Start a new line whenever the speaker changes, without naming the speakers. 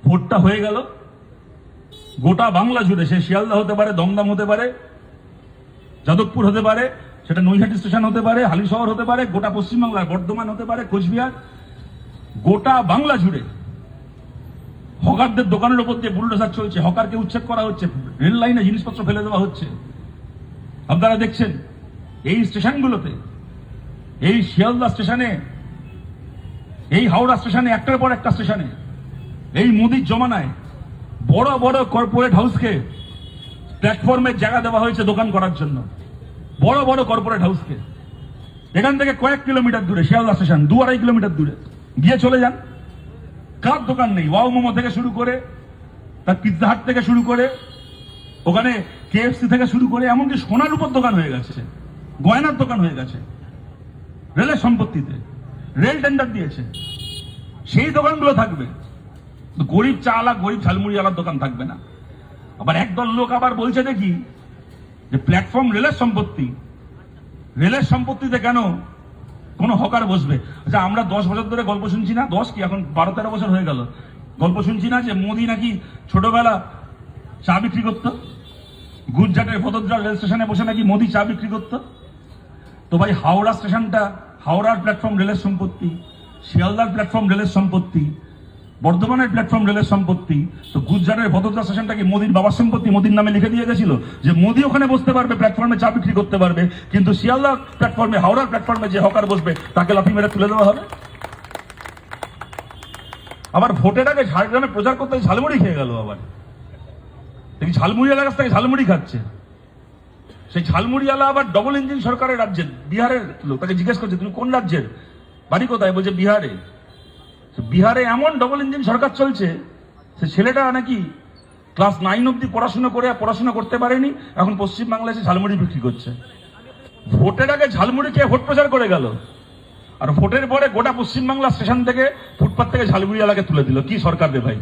ভোটটা হয়ে গেল, গোটা বাংলা জুড়ে, সে শিয়ালদা হতে পারে, দমদম হতে পারে, যাদবপুর হতে পারে, সেটা নৈহাটি স্টেশন হতে পারে, হালিশহর হতে পারে, গোটা পশ্চিমবাংলার বর্ধমান হতে পারে, কোচবিহার, গোটা বাংলা জুড়ে হকারদের দোকানের উপর দিয়ে বুলডোজার চলছে, হকারকে উচ্ছেদ করা হচ্ছে, রেল লাইনে জিনিসপত্র ফেলে দেওয়া হচ্ছে। আপনারা দেখছেন এই স্টেশনগুলোতে, এই শিয়ালদা স্টেশনে, এই হাওড়া স্টেশনে, একটার পর একটা স্টেশনে, এই মোদির জমানায় বড় বড় কর্পোরেট হাউসকে প্ল্যাটফর্মে জায়গা দেওয়া হয়েছে দোকান করার জন্য। বড় বড় কর্পোরেট হাউসকে, এখান থেকে কয়েক কিলোমিটার দূরে শিয়ালদা স্টেশন, 2-2.5 কিলোমিটার দূরে গিয়ে চলে যান, কার দোকান নেই? ওয়াও মোমো থেকে শুরু করে, তার পিৎজা হাট থেকে শুরু করে, ওখানে KFC থেকে শুরু করে, এমনকি সোনার উপর দোকান হয়ে গেছে, গয়নার দোকান হয়ে গেছে রেলের সম্পত্তিতে, রেল টেন্ডার দিয়েছে। সেই দোকানগুলো থাকবে, গরিব চালা, গরিব ঝালমুড়িওয়ালার দোকান থাকবে না। আবার একদল লোক আবার বলছে দেখি যে প্ল্যাটফর্ম রেলের সম্পত্তি, রেলের সম্পত্তিতে কেন কোন হকার বসবে? আচ্ছা, আমরা 10 বছর ধরে গল্প শুনছি না, 10 কি এখন 12-13 বছর হয়ে গেল, গল্প শুনছি না যে মোদি নাকি ছোটবেলা চা বিক্রি করত, গুজরাটের ভদোদরা রেল স্টেশনে বসে নাকি মোদি চা বিক্রি করত। তো ভাই, হাওড়া স্টেশনটা হাওড়ার প্ল্যাটফর্ম রেলের সম্পত্তি, শিয়ালদার প্ল্যাটফর্ম রেলের সম্পত্তি, বর্ধমানের প্ল্যাটফর্ম রেলের সম্পত্তি। তো গুজরাটের ভদোদরা স্টেশনটা কি মোদির বাবার সম্পত্তি? মোদির নামে লিখে দিয়ে গেছিল যে মোদি ওখানে বসতে পারবে, প্ল্যাটফর্মে চা বিক্রি করতে পারবে, কিন্তু শিয়ালদার প্ল্যাটফর্মে, হাওড়ার প্ল্যাটফর্মে যে হকার বসবে তাকে লাথি মেরে তুলে দেওয়া হবে। আবার ভোটের আগে ঝাড়গ্রামে প্রচার করতে ঝালমুড়ি খেয়ে গেল। আবার দেখি ঝালমুড়িওয়ালার কাছ থেকে ঝালমুড়ি খাচ্ছে। সেই ঝালমুড়িওয়ালা আবার ডবল ইঞ্জিন সরকারের রাজ্যের, বিহারের লোক। তাকে জিজ্ঞেস করছে তুমি কোন রাজ্যের, বাড়ি কোথায়? বলছে বিহারে। বিহারে এমন ডবল ইঞ্জিন সরকার চলছে, সে ছেলেটা নাকি ক্লাস 9 অব্দি পড়াশোনা করতে পারেনি, এখন পশ্চিমবাংলায় এসে ঝালমুড়ি বিক্রি করছে। ভোটের আগে ঝালমুড়ি খেয়ে ভোট প্রচার করে গেল, আর ভোটের পরে গোটা পশ্চিমবাংলা স্টেশন থেকে, ফুটপাত থেকে ঝালমুড়িওয়ালাকে তুলে দিল। কি সরকার রে ভাই!